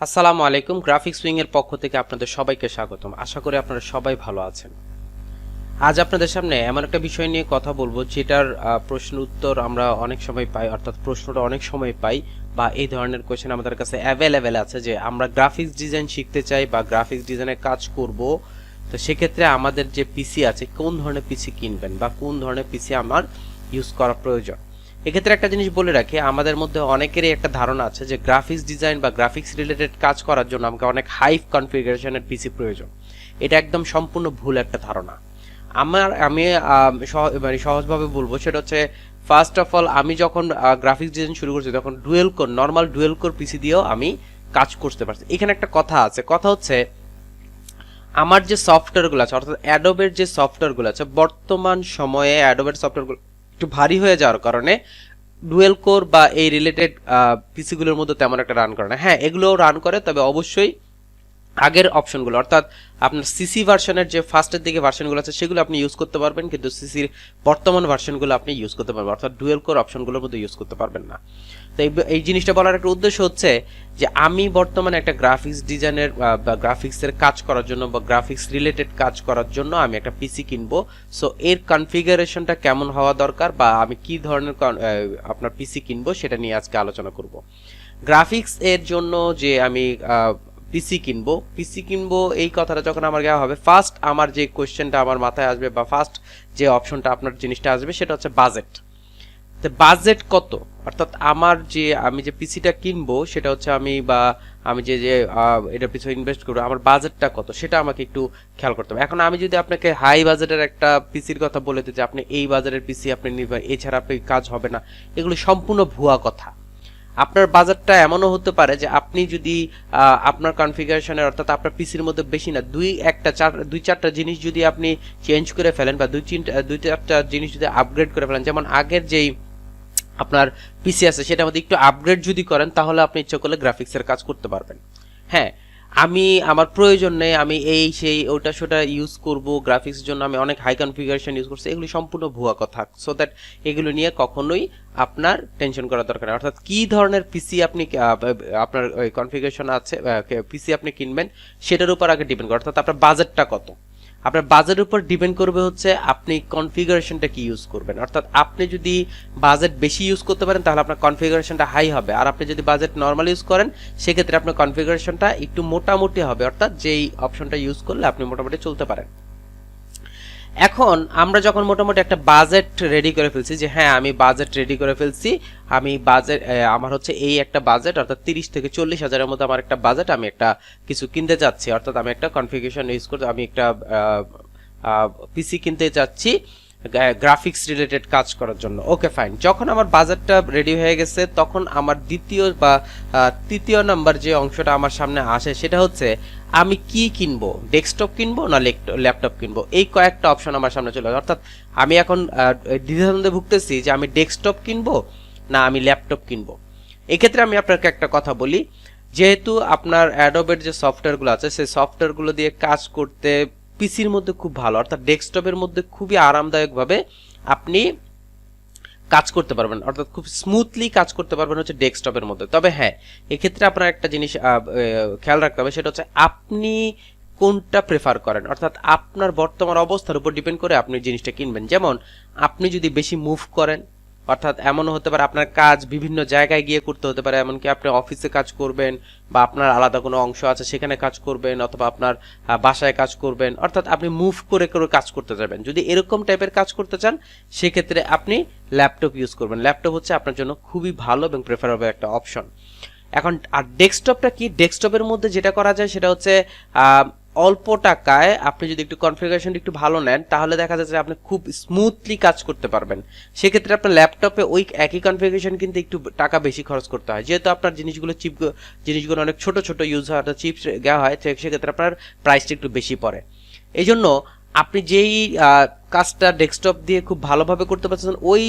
আসসালামু আলাইকুম। Graphics wing এর পক্ষ থেকে আপনাদের সবাইকে স্বাগতম। আশা করি আপনারা সবাই ভালো আছেন। আজ আপনাদের সামনে এমন একটা বিষয় নিয়ে কথা বলবো যেটার প্রশ্ন উত্তর আমরা অনেক সময় পাই, অর্থাৎ প্রশ্নটা অনেক সময় পাই বা এই ধরনের কোয়েশ্চেন আমাদের কাছে অ্যাভেলেবেল আছে যে আমরা গ্রাফিক্স ডিজাইন শিখতে চাই বা গ্রাফিক্স ডিজাইনের কাজ করব। তো সেক্ষেত্রে আমাদের যে পিসি আছে কোন ধরনের পিসি কিনবেন বা কোন ধরনের পিসি আমার ইউজ করা প্রয়োজন। এক্ষেত্রে একটা জিনিস বলে রাখি, আমাদের মধ্যে অনেকেরই একটা ধারণা আছে যে গ্রাফিক্স ডিজাইন বা গ্রাফিক্স রিলেটেড কাজ করার জন্য আমাকে অনেক হাই কনফিগারেশনের পিসি প্রয়োজন। এটা একদম সম্পূর্ণ ভুল একটা ধারণা। আমি মানে সহজভাবে বলবো, সেটা হচ্ছে ফার্স্ট অফ অল আমি যখন গ্রাফিক্স ডিজাইন শুরু করছি তখন dual core, normal dual core PC দিয়েও আমি কাজ করতে পারছি। এখানে একটা কথা আছে, কথা হচ্ছে আমার যে সফটওয়্যারগুলো আছে অর্থাৎ অ্যাডোবের যে সফটওয়্যারগুলো আছে বর্তমান সময়ে অ্যাডোবের সফটওয়্যারগুলো একটু ভারী হয়ে যাওয়ার কারণে ডুয়েল কোর বা এই রিলেটেড পিসিগুলোর মধ্যে তেমন একটা রান করে না। হ্যাঁ, এগুলোও রান করে, তবে অবশ্যই আগের অপশনগুলো অর্থাৎ আপনার সিসি ভার্সনের যে ফার্স্টের দিকে ভার্সনগুলো আছে সেগুলো আপনি ইউজ করতে পারবেন, কিন্তু সিসির বর্তমান ভার্সনগুলো আপনি ইউজ করতে পারবেন, অর্থাৎ ডুয়েল কোর অপশনগুলোর মধ্যে ইউজ করতে পারবেন না। তো এই জিনিসটা বলার একটা উদ্দেশ্য হচ্ছে যে আমি বর্তমানে একটা গ্রাফিক্স ডিজাইনের বা গ্রাফিক্সের কাজ করার জন্য বা গ্রাফিক্স রিলেটেড কাজ করার জন্য আমি একটা পিসি কিনবো। সো এর কনফিগারেশনটা কেমন হওয়া দরকার বা আমি কি ধরনের আপনার পিসি কিনবো সেটা নিয়ে আজকে আলোচনা করব। গ্রাফিক্স এর জন্য যে আমি পিসি কিনবো এই কথাটা যখন আমার গায়ে হবে, ফার্স্ট আমার যে কোয়েশ্চেনটা আমার মাথায় আসবে বা ফার্স্ট যে অপশনটা আপনার জিনিসটা আসবে সেটা হচ্ছে বাজেট। তো বাজেট কত, অর্থাৎ আমি যে পিসিটা কিনবো সেটা হচ্ছে আমি যে যে এটার পিছনে ইনভেস্ট করবো আমার বাজেটটা কত সেটা আমাকে একটু খেয়াল করতে হবে। এখন আমি যদি আপনাকে হাই বাজেটের একটা পিসির কথা বলে দিই যে আপনি এই বাজারের পিসি আপনি নিবেন, এছাড়া আপনি কাজ হবে না, এগুলো সম্পূর্ণ ভুয়া কথা। আপনার বাজেটটা এমনও হতে পারে যে আপনি যদি আপনার কনফিগারেশনের অর্থাৎ আপনার পিসির মধ্যে বেশি না দুই চারটা জিনিস যদি আপনি চেঞ্জ করে ফেলেন বা দুই চারটা জিনিস যদি আপগ্রেড করে ফেলেন, যেমন আগের যেই আপনার পিসি আছে সেটার মধ্যে একটু আপগ্রেড যদি করেন তাহলে আপনি ইচ্ছা করলে গ্রাফিক্সের কাজ করতে পারবেন। হ্যাঁ, আমার প্রয়োজন নেই আমি এই সেই ওটা সেটা ইউজ করব গ্রাফিক্সের জন্য আমি অনেক হাই কনফিগারেশন ইউজ করছি, এগুলি সম্পূর্ণ ভুয়া কথা। সো দ্যাট এগুলো নিয়ে কখনোই আপনার টেনশন করার দরকার নেই। অর্থাৎ কি ধরনের পিসি আপনি আপনার ওই কনফিগারেশন আছে পিসি আপনি কিনবেন সেটার উপর আগে ডিপেন্ড করে, অর্থাৎ আপনার বাজেটটা কত। আপনার বাজেটের উপর ডিপেন্ড করবে হচ্ছে আপনি কনফিগারেশনটা কি ইউজ করবেন। অর্থাৎ আপনি যদি বাজেট বেশি ইউজ করতে পারেন তাহলে আপনার কনফিগারেশনটা হাই হবে, আর আপনি যদি বাজেট নর্মাল ইউজ করেন সেক্ষেত্রে আপনার কনফিগারেশনটা একটু মোটামুটি হবে, অর্থাৎ যেই অপশনটা ইউজ করলে আপনি মোটামুটি চলতে পারেন। এখন আমরা যখন মোটামুটি একটা বাজেট রেডি করে ফেলছি যে হ্যাঁ আমি বাজেট রেডি করে ফেলছি, আমি বাজেট আমার হচ্ছে এই একটা বাজেট অর্থাৎ 30 থেকে 40 হাজারের মধ্যে আমার একটা বাজেট, আমি একটা কিছু কিনতে চাচ্ছি, অর্থাৎ আমি একটা কনফিগারেশন ইউজ করতে আমি একটা পিসি কিনতে চাচ্ছি গ্রাফিক্স রিলেটেড কাজ করার জন্য। ওকে ফাইন, যখন আমার বাজেটটা রেডি হয়ে গেছে তখন আমার তৃতীয় নাম্বার যে অংশটা আমার সামনে আসে সেটা হচ্ছে আমি কি কিনবো, ডেস্কটপ কিনবো না ল্যাপটপ কিনবো। এই কয়েকটা অপশন আমার সামনে চলে আসে, অর্থাৎ আমি এখন দ্বিধাদ্বন্দ্বে ভুগতেছি যে আমি ডেস্কটপ কিনবো না আমি ল্যাপটপ কিনবো। এক্ষেত্রে আমি আপনাকে একটা কথা বলি, যেহেতু আপনার অ্যাডোবের যে সফটওয়্যারগুলো আছে সেই সফটওয়্যারগুলো দিয়ে কাজ করতে পিসির মধ্যে খুব ভালো, অর্থাৎ ডেস্কটপের মধ্যে খুবই আরামদায়কভাবে আপনি কাজ করতে পারবেন, অর্থাৎ খুব স্মুথলি কাজ করতে পারবেন হচ্ছে ডেস্কটপের মধ্যে। তবে হ্যাঁ, এক্ষেত্রে আপনার একটা জিনিস খেয়াল রাখতে হবে, সেটা হচ্ছে আপনি কোনটা প্রেফার করেন, অর্থাৎ আপনার বর্তমান অবস্থার উপর ডিপেন্ড করে আপনি জিনিসটা কিনবেন। যেমন আপনি যদি বেশি মুভ করেন, অর্থাৎ এমনও হতে পারে আপনার কাজ বিভিন্ন জায়গায় গিয়ে করতে হতে পারে, এমনকি আপনি অফিসে কাজ করবেন বা আপনার আলাদা কোনো অংশ আছে সেখানে কাজ করবেন, অথবা আপনার বাসায় কাজ করবেন, অর্থাৎ আপনি মুভ করে করে কাজ করতে যাবেন। যদি এরকম টাইপের কাজ করতে চান সেক্ষেত্রে আপনি ল্যাপটপ ইউজ করবেন। ল্যাপটপ হচ্ছে আপনার জন্য খুবই ভালো এবং প্রেফারেবল একটা অপশন। এখন আর ডেস্কটপটা কি, ডেস্কটপের মধ্যে যেটা করা যায় সেটা হচ্ছে অল্প টাকায় আপনি যদি একটু কনফিগারেশন একটু ভালো নেন তাহলে দেখা যাচ্ছে আপনি খুব স্মুথলি কাজ করতে পারবেন। সেক্ষেত্রে আপনার ল্যাপটপে ওই একই কনফিগারেশন কিন্তু একটু টাকা বেশি খরচ করতে হয়, যেহেতু আপনার জিনিসগুলো অনেক ছোট ছোট ইউজ হয়, অর্থাৎ চিপ দেওয়া হয়, সেক্ষেত্রে আপনার প্রাইসটা একটু বেশি পড়ে। এই জন্য আপনি যেই কাজটা ডেস্কটপ দিয়ে খুব ভালোভাবে করতে পারছেন ওই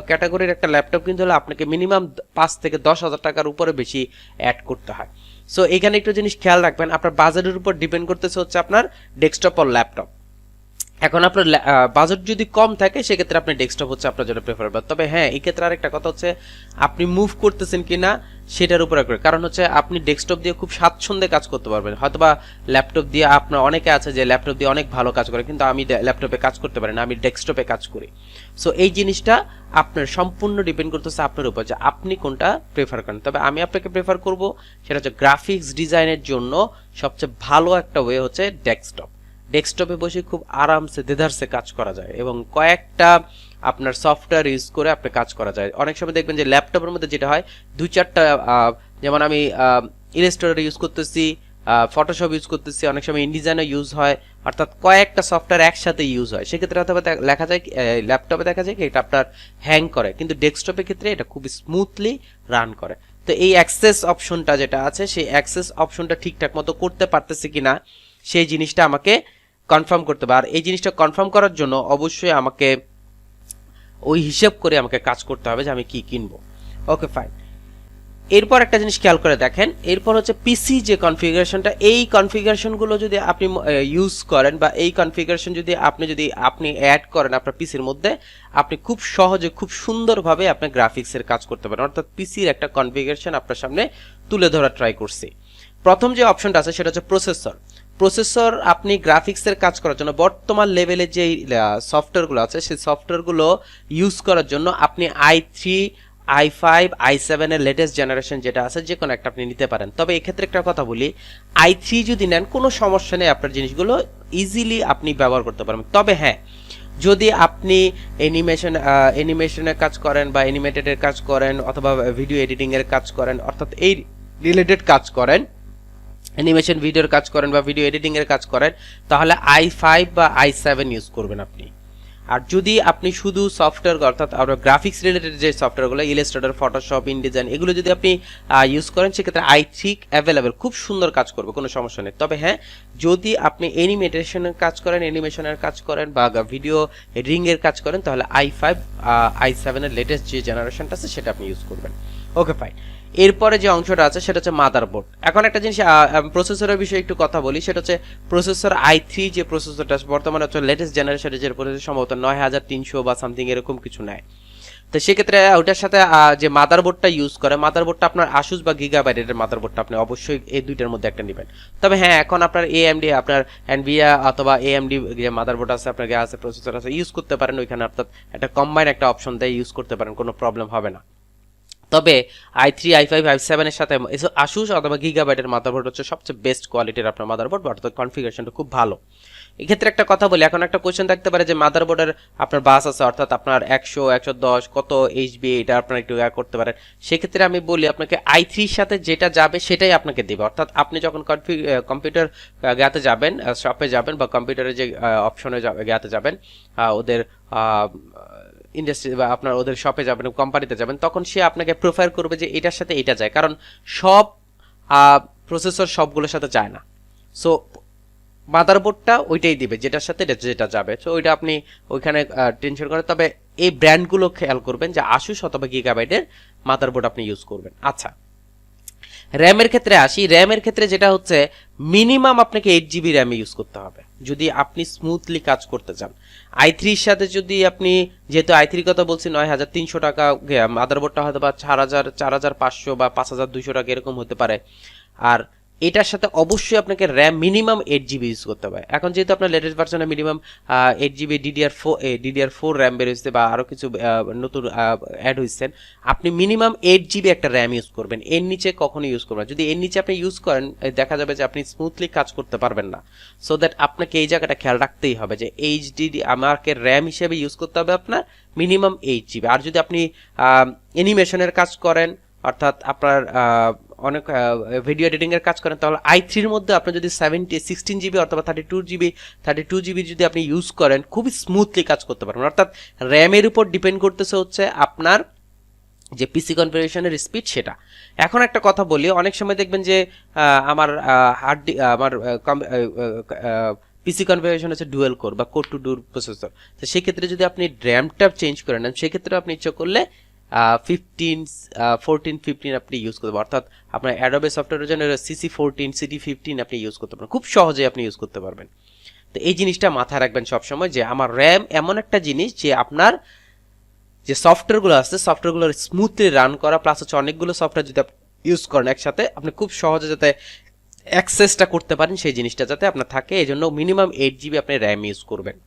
ক্যাটাগরির একটা ল্যাপটপ কিনতে হলে আপনাকে মিনিমাম 5 থেকে 10 হাজার টাকার উপরে বেশি অ্যাড করতে হয়। সো এখানে একটু জিনিস খেয়াল রাখবেন, আপনার বাজেটের উপর ডিপেন্ড করতেছে হচ্ছে আপনার ডেস্কটপ আর ল্যাপটপ। এখন আপনার বাজেট যদি কম থাকে সেক্ষেত্রে আপনি ডেস্কটপ হচ্ছে আপনার জন্য প্রেফারেবল। তবে হ্যাঁ, এই ক্ষেত্রে আরেকটা কথা হচ্ছে আপনি মুভ করতেছেন কিনা সেটার উপর করে, কারণ হচ্ছে আপনি ডেস্কটপ দিয়ে খুব স্বাচ্ছন্দ্যে কাজ করতে পারবেন, হয়তোবা ল্যাপটপ দিয়ে আপনার অনেকে আছে যে ল্যাপটপ দিয়ে অনেক ভালো কাজ করে, কিন্তু আমি ল্যাপটপে কাজ করতে পারি না, আমি ডেস্কটপে কাজ করি। সো এই জিনিসটা আপনার সম্পূর্ণ ডিপেন্ড করতেছে আপনার উপর যে আপনি কোনটা প্রেফার করেন। তবে আমি আপনাকে প্রেফার করব সেটা হচ্ছে গ্রাফিক্স ডিজাইনের জন্য সবচেয়ে ভালো একটা ওয়ে হচ্ছে ডেস্কটপ। ডেস্কটপে বসে খুব আরামসে দেদারসে কাজ করা যায় এবং কয়েকটা আপনার সফটওয়্যার ইউজ করে আপনি কাজ করা যায়। অনেক সময় দেখবেন যে ল্যাপটপের মধ্যে যেটা হয় 2-4টা, যেমন আমি ইলাস্ট্রেটর ইউজ করতেছি, ফটোশপ ইউজ করতেছি, অনেক সময় ইনডিজাইনও ইউজ হয়, অর্থাৎ কয়েকটা সফটওয়্যার একসাথে ইউজ হয়। সেক্ষেত্রে হয়তো লেখা যায় ল্যাপটপে দেখা যায় কি এটা আপনার হ্যাং করে, কিন্তু ডেস্কটপের ক্ষেত্রে এটা খুব স্মুথলি রান করে। তো এই অ্যাক্সেস অপশনটা যেটা আছে সেই অ্যাক্সেস অপশনটা ঠিকঠাক মতো করতে পারতেছি কিনা সেই জিনিসটা আমাকে কনফার্ম করতে হবে। আর এই জিনিসটা কনফার্ম করার জন্য অবশ্যই আমাকে ওই হিসাব করে আমাকে কাজ করতে হবে যে আমি কি কিনবো। Okay fine. এরপর একটা জিনিস খেয়াল করে দেখেন, এরপর হচ্ছে পিসি যে কনফিগারেশনটা, এই কনফিগারেশনগুলো যদি আপনি ইউজ করেন বা এই কনফিগারেশন যদি আপনি অ্যাড করেন আপনার পিসির মধ্যে, আপনি খুব সহজে খুব সুন্দরভাবে আপনার গ্রাফিক্সের কাজ করতে পারেন। অর্থাৎ পিসির একটা কনফিগারেশন আপনার সামনে তুলে ধরার ট্রাই করছি। প্রথম যে অপশনটা আছে সেটা হচ্ছে প্রসেসর। প্রসেসর আপনি গ্রাফিক্সের কাজ করার জন্য বর্তমান লেভেলে যে সফটওয়্যারগুলো আছে সেই সফটওয়্যারগুলো ইউজ করার জন্য আপনি i3, i5, i7 এর লেটেস্ট জেনারেশন যেটা আছে যে কোনো একটা আপনি নিতে পারেন। তবে এক্ষেত্রে একটা কথা বলি, i3 যদি নেন কোনো সমস্যা নেই, আপনার জিনিসগুলো ইজিলি আপনি ব্যবহার করতে পারবেন। তবে হ্যাঁ, যদি আপনি অ্যানিমেশনের কাজ করেন বা অ্যানিমেটেডের কাজ করেন অথবা ভিডিও এডিটিং এর কাজ করেন, অর্থাৎ এই রিলেটেড কাজ করেন, অ্যানিমেশন ভিডিওর কাজ করেন বা ভিডিও এডিটিং এর কাজ করেন, তাহলে i5 বা i7 ইউজ করবেন আপনি। আর যদি আপনি শুধু সফটওয়্যার অর্থাৎ আপনার গ্রাফিক্স রিলেটেড যে সফটওয়্যারগুলো ইলাস্ট্রেটর, ফটোশপ, ইনডিজাইন এগুলো যদি আপনি ইউজ করেন সেক্ষেত্রে i3 অ্যাভেলেবেল, খুব সুন্দর কাজ করবে, কোনো সমস্যা নেই। তবে হ্যাঁ, যদি আপনি অ্যানিমেশনের কাজ করেন বা ভিডিও এডিটিং এর কাজ করেন তাহলে i5, i7 এর লেটেস্ট যে জেনারেশনটা আছে সেটা আপনি ইউজ করবেন। Okay fine. এরপরে যে অংশটা আছে সেটা হচ্ছে মাদারবোর্ড। এখন একটা জিনিস প্রসেসরের বিষয়ে একটু কথা বলি, সেটা হচ্ছে প্রসেসর i3 যে প্রসেসরটা বর্তমানে হচ্ছে লেটেস্ট জেনারেশনের যে প্রসেসর সম্ভবত 9300 বা সামথিং এরকম কিছু নেয়। তো সেক্ষেত্রে ওটার সাথে যে মাদারবোর্ডটা ইউজ করে, মাদারবোর্ডটা আপনার আসুস বা গিগাবাইটের মাদারবোর্ডটা আপনি অবশ্যই এই দুইটার মধ্যে একটা নেবেন। তবে হ্যাঁ, এখন আপনার AMD, আপনার এনভিডিয়া অথবা AMD যে মাদারবোর্ড আছে, আপনার আছে প্রসেসর আছে, ইউজ করতে পারেন ওইখানে, অর্থাৎ একটা কম্বাইন একটা অপশন দিয়ে ইউজ করতে পারেন, কোনো প্রবলেম হবে না। তবে i3, i5, i7 এর সাথে আসুস অথবা গিগাবাইটের মাদারবোর্ড হচ্ছে সবচেয়ে বেস্ট কোয়ালিটির আপনার মাদারবোর্ড, অর্থাৎ কনফিগারেশনটা খুব ভালো। এক্ষেত্রে একটা কথা বলি, এখন একটা কোয়েশ্চেন থাকতে পারে যে মাদারবোর্ডের আপনার বাস আছে, অর্থাৎ আপনার 100, 110 কত এইচবি, এটা আপনার একটু করতে পারেন। সেক্ষেত্রে আমি বলি আপনাকে i3 এর সাথে যেটা যাবে সেটাই আপনাকে দেবে। অর্থাৎ আপনি যখন কম্পিউটার গাতে যাবেন, শপে যাবেন বা কম্পিউটারের যে অপশনে গাতে যাবেন, ওদের ইন্ডাস্ট্রি বা আপনার ওদের শপে যাবেন, কোম্পানিতে যাবেন, তখন সে আপনাকে প্রেফার করবে যে এটার সাথে এটা যায়, কারণ সব প্রসেসর সবগুলোর সাথে যায় না। সো মাদারবোর্ডটা ওইটাই দিবে যেটার সাথে যেটা যাবে। সো ওইটা আপনি ওইখানে টেনশন করেন। তবে এই ব্র্যান্ডগুলো খেয়াল করবেন যে আসুস অথবা গিগাবাইটের মাদারবোর্ড আপনি ইউজ করবেন। আচ্ছা, র্যামের ক্ষেত্রে আসি। র্যামের ক্ষেত্রে যেটা হচ্ছে মিনিমাম আপনাকে 8 GB র্যাম ইউজ করতে হবে যদি আপনি স্মুথলি কাজ করতে চান। i3 এর সাথে যদি আপনি, যেহেতু i3 কথা বলছি, 9300 টাকা, মাদারবোর্ডটা হয়তো বা 4500 বা 5200 টাকা এরকম হতে পারে। আর এটার সাথে অবশ্যই আপনাকে র্যাম মিনিমাম 8 GB ইউজ করতে হবে। এখন যেহেতু আপনার লেটেস্ট ভার্সনে মিনিমাম 8 GB DDR4 র্যাম বের হয়েছে বা আরও কিছু নতুন অ্যাড হয়েছেন, আপনি মিনিমাম 8 GB একটা র্যাম ইউজ করবেন, এর নিচে কখনো ইউজ করবেন। যদি এর নিচে আপনি ইউজ করেন দেখা যাবে যে আপনি স্মুথলি কাজ করতে পারবেন না। সো দ্যাট আপনাকে এই জায়গাটা খেয়াল রাখতেই হবে যে এইচডিডি আমাকে র্যাম হিসেবে ইউজ করতে হবে আপনার মিনিমাম 8 GB। আর যদি আপনি অ্যানিমেশনের কাজ করেন, অর্থাৎ আপনার অনেক ভিডিও এডিটিং এর কাজ করেন, তাহলে i3 এর মধ্যে আপনি যদি 16 GB অথবা 32 GB যদি আপনি ইউজ করেন, খুবই স্মুথলি কাজ করতে পারবেন। অর্থাৎ র্যামের উপর ডিপেন্ড করতেছে হচ্ছে আপনার যে পিসি কনফিগারেশনের স্পিড সেটা। এখন একটা কথা বলি, অনেক সময় দেখবেন যে আমার পিসি কনফিগারেশন হচ্ছে ডুয়েল কোর বা কোর টু ডুর প্রসেসর। তো সেক্ষেত্রে যদি আপনি র্যামটা চেঞ্জ করে নেন, সেক্ষেত্রে আপনি ইচ্ছা করলে 15 আপনি ইউজ করতে পারবেন। অর্থাৎ আপনার অ্যাডোবে সফটওয়্যারের জন্য CC14, CD15 আপনি ইউজ করতে পারবেন, খুব সহজে আপনি ইউজ করতে পারবেন। তো এই জিনিসটা মাথায় রাখবেন সবসময় যে আমার র্যাম এমন একটা জিনিস যে আপনার যে সফটওয়্যারগুলো আছে সফটওয়্যারগুলো স্মুথলি রান করা প্লাস হচ্ছে অনেকগুলো সফটওয়্যার যদি আপনি ইউজ করেন একসাথে আপনি খুব সহজে যাতে অ্যাক্সেসটা করতে পারেন সেই জিনিসটা যাতে আপনার থাকে এই জন্য মিনিমাম 8 GB আপনি র্যাম ইউজ করবেন।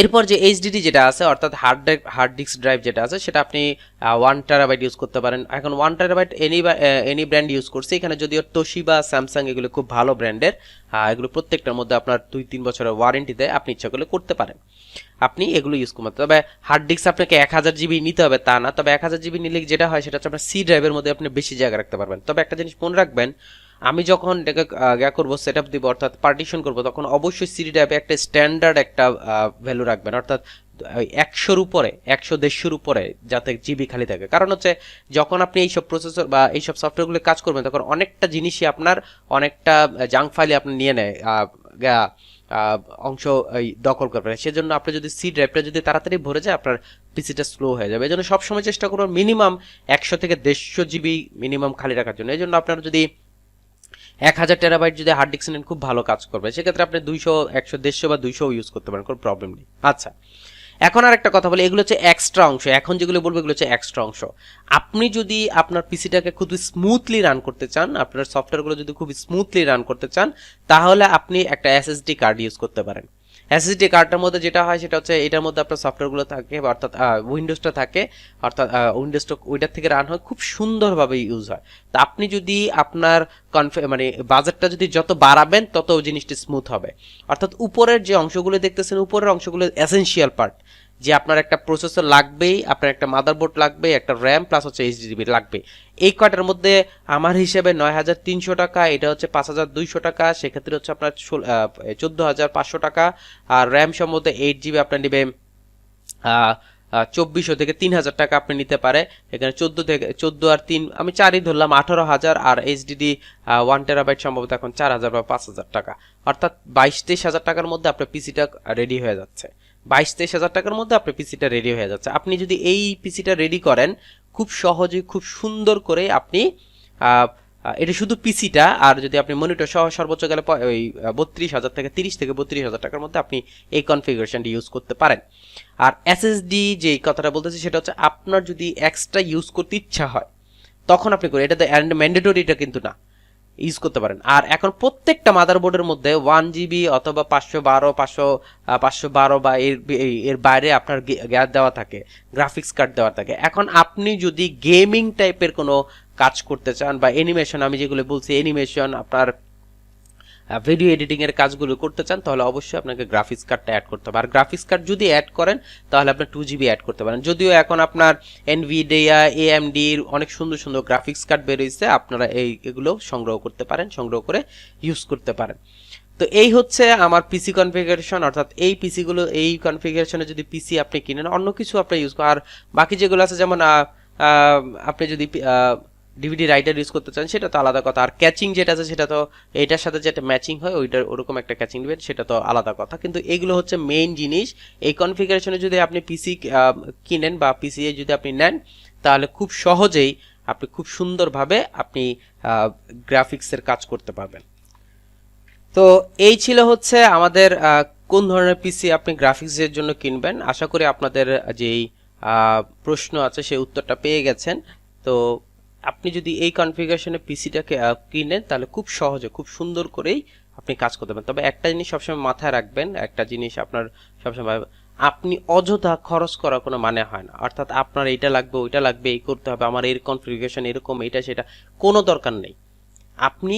এরপর যে এইচডিডি যেটা আছে অর্থাৎ হার্ড ডিস্ক ড্রাইভ যেটা আছে সেটা আপনি 1 TB ইউজ করতে পারেন। এখন 1 TB এনি ব্র্যান্ড ইউজ করছে, এখানে যদিও তোশিবা স্যামসাং এগুলো খুব ভালো ব্র্যান্ডের, এগুলো প্রত্যেকটার মধ্যে আপনার 2-3 বছরের ওয়ারেন্টি দেয়, আপনি ইচ্ছা করলে করতে পারেন, আপনি এগুলো ইউজ করতে। তবে হার্ড ডিস্ক আপনাকে 1000 GB নিতে হবে তা না, তবে 1000 GB নিলে যেটা হয় সেটা হচ্ছে আপনার সি ড্রাইভের মধ্যে আপনি বেশি জায়গা রাখতে পারবেন। তবে একটা জিনিস মনে রাখবেন, আমি যখন করবো সেট আপ দিব অর্থাৎ পার্টিশন করবো তখন অবশ্যই সিডি ড্রাইভে একটা স্ট্যান্ডার্ড একটা ভ্যালু রাখবেন, অর্থাৎ 100-র উপরে 100-150-র উপরে যাতে জিবি খালি থাকে। কারণ হচ্ছে যখন আপনি এইসব প্রসেসর বা এইসব সফটওয়্যারগুলো কাজ করবেন তখন অনেকটা জিনিসই আপনার অনেকটা জাঙ্ক ফাইলে আপনি নিয়ে নেয় অংশ দখল করবে, সেজন্য আপনি যদি সি ড্রাইভটা যদি তাড়াতাড়ি ভরে যায় আপনার পিসিটা স্লো হয়ে যাবে। এই জন্য সবসময় চেষ্টা করবেন মিনিমাম 100-150 GB মিনিমাম খালি রাখার জন্য। এই জন্য আপনার যদি 1000 TB যদি হার্ড ডিস্ক নেন খুব ভালো কাজ করবে, সেক্ষেত্রে আপনি 200, 100, 150 বা 200 ইউজ করতে পারেন, কোনো প্রবলেম নেই। আচ্ছা, এখন আর একটা কথা বলি, এগুলো হচ্ছে এক্সট্রা অংশ। এখন যেগুলো বলবো এগুলো হচ্ছে এক্সট্রা অংশ। আপনি যদি আপনার পিসিটাকে খুব স্মুথলি রান করতে চান, আপনার সফটওয়্যারগুলো যদি খুব স্মুথলি রান করতে চান, তাহলে আপনি একটা এসএসডি কার্ড ইউজ করতে পারেন। এসএসডি কার্ডটার মধ্যে যেটা হয় সেটা হচ্ছে এটার মধ্যে আপনার সফটওয়্যারগুলো থাকে, অর্থাৎ উইন্ডোজটা থাকে, অর্থাৎ উইন্ডোজটা ওইটার থেকে রান হয়, খুব সুন্দরভাবে ইউজ হয়। তা আপনি যদি আপনার মানে বাজেটটা যদি যত বাড়াবেন তত জিনিসটি স্মুথ হবে। অর্থাৎ উপরের যে অংশগুলো দেখতেছেন উপরের অংশগুলো এসেনশিয়াল পার্ট, যে আপনার একটা প্রসেসর লাগবেই, আপনার একটা মাদারবোর্ড লাগবে, একটা র্যাম প্লাস হচ্ছে এইচডিডি লাগবে। এই কয়টার মধ্যে আমার হিসেবে 9300 টাকা, এটা হচ্ছে 5200 টাকা, সেক্ষেত্রে হচ্ছে আপনার 14500 টাকা। আর র্যাম সম্বন্ধে 8 GB আপনার নেবে 2400 থেকে 3000 টাকা আপনি নিতে পারে। এখানে 14 আর 3 আমি 4ই ধরলাম, 18000। আর এইচডিডি 1 TB সম্ভবত এখন 4000 বা 5000 টাকা, অর্থাৎ 22-23 হাজার টাকার মধ্যে আপনার পিসিটা রেডি হয়ে যাচ্ছে। 22-23 হাজার টাকার মধ্যে আপনার পিসিটা রেডি হয়ে যাচ্ছে। আপনি যদি এই পিসিটা রেডি করেন খুব সহজে খুব সুন্দর করে আপনি এটা শুধু পিসিটা, আর যদি আপনি মনিটর সহ সর্বোচ্চ গেলে ওই 32,000 থেকে 30 থেকে 32,000 টাকার মধ্যে আপনি এই কনফিগারেশনটি ইউজ করতে পারেন। আর এসএসডি যে কথাটা বলতেছি সেটা হচ্ছে আপনার যদি এক্সট্রা ইউজ করতে ইচ্ছা হয় তখন আপনি করেন, এটা ম্যান্ডেটরি, এটা কিন্তু না, ইউজ করতে পারেন। আর এখন প্রত্যেকটা মাদারবোর্ডের মধ্যে 1 GB অথবা 512 বা এর বাইরে আপনার গ্যাস দেওয়া থাকে, গ্রাফিক্স কার্ড দেওয়া থাকে। এখন আপনি যদি গেমিং টাইপের কোনো কাজ করতে চান বা অ্যানিমেশন, আমি যেগুলো বলছি অ্যানিমেশন, আপনার ভিডিও এডিটিং এর কাজগুলো করতে চান, তাহলে অবশ্যই আপনাকে গ্রাফিক্স কার্ডটা অ্যাড করতে হবে। আর গ্রাফিক্স কার্ড যদি অ্যাড করেন তাহলে আপনি 2 GB অ্যাড করতে পারেন। যদিও এখন আপনার এনভিডিয়া, এএমডির অনেক সুন্দর সুন্দর গ্রাফিক্স কার্ড বের হয়েছে, আপনারা এগুলো সংগ্রহ করতে পারেন, সংগ্রহ করে ইউজ করতে পারেন। তো এই হচ্ছে আমার পিসি কনফিগারেশন, অর্থাৎ এই পিসিগুলো এই কনফিগারেশনে যদি পিসি আপনি কিনেন, অন্য কিছু আপনি ইউজ করেন। আর বাকি যেগুলো আছে যেমন আপনি যদি ডিভিডি রাইটার ইউজ করতে চান সেটা তো আলাদা কথা। আর ক্যাচিং যেটা আছে সেটা তো এটার সাথে যেটা ম্যাচিং হয় ওইটার ওরকম একটা ক্যাচিং দিবেন, সেটা তো আলাদা কথা। কিন্তু এগুলো হচ্ছে মেইন জিনিস। এই কনফিগারেশনে যদি আপনি পিসি কিনেন বা পিসি যদি আপনি নেন তাহলে খুব সহজেই আপনি খুব সুন্দরভাবে আপনি গ্রাফিক্সের কাজ করতে পারবেন। তো এই ছিল হচ্ছে আমাদের কোন ধরনের পিসি আপনি গ্রাফিক্সের জন্য কিনবেন। আশা করি আপনাদের যেই প্রশ্ন আছে সেই উত্তরটা পেয়ে গেছেন। তো আপনি যদি এই কনফিগারেশনে পিসিটাকে কিনেন তাহলে খুব সহজে খুব সুন্দর করেই আপনি কাজ করতে পারেন। তবে একটা জিনিস সবসময় মাথায় রাখবেন, একটা জিনিস আপনার সবসময় আপনি অযথা খরচ করার কোনো মানে হয় না। অর্থাৎ আপনার এইটা লাগবে ওইটা লাগবে এই করতে হবে, আমার এর কনফিগারেশন এরকম এইটা সেটা কোনো দরকার নেই। আপনি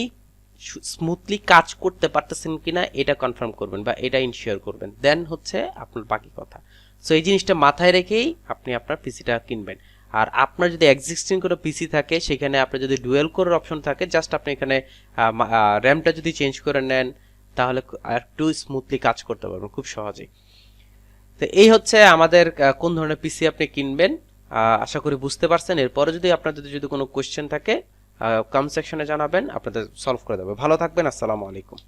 স্মুথলি কাজ করতে পারতেছেন কিনা এটা কনফার্ম করবেন বা এটা ইনশিওর করবেন, দেন হচ্ছে আপনার বাকি কথা। সো এই জিনিসটা মাথায় রেখেই আপনি আপনার পিসিটা কিনবেন। আর আপনার যদি এক্সিস্টিং কোনো পিসি থাকে সেখানে আপনার যদি ডুয়েল কোরের অপশন থাকে, জাস্ট আপনি এখানে র্যামটা যদি চেঞ্জ করে নেন তাহলে একটু স্মুথলি কাজ করতে পারবেন খুব সহজেই। তো এই হচ্ছে আমাদের কোন ধরনের পিসি আপনি কিনবেন। আশা করি বুঝতে পারছেন। এরপরে যদি আপনাদের যদি কোনো কোয়েশ্চেন থাকে কমেন্ট সেকশনে জানাবেন, আপনাদের সলভ করে দেবো। ভালো থাকবেন, আসসালামু আলাইকুম।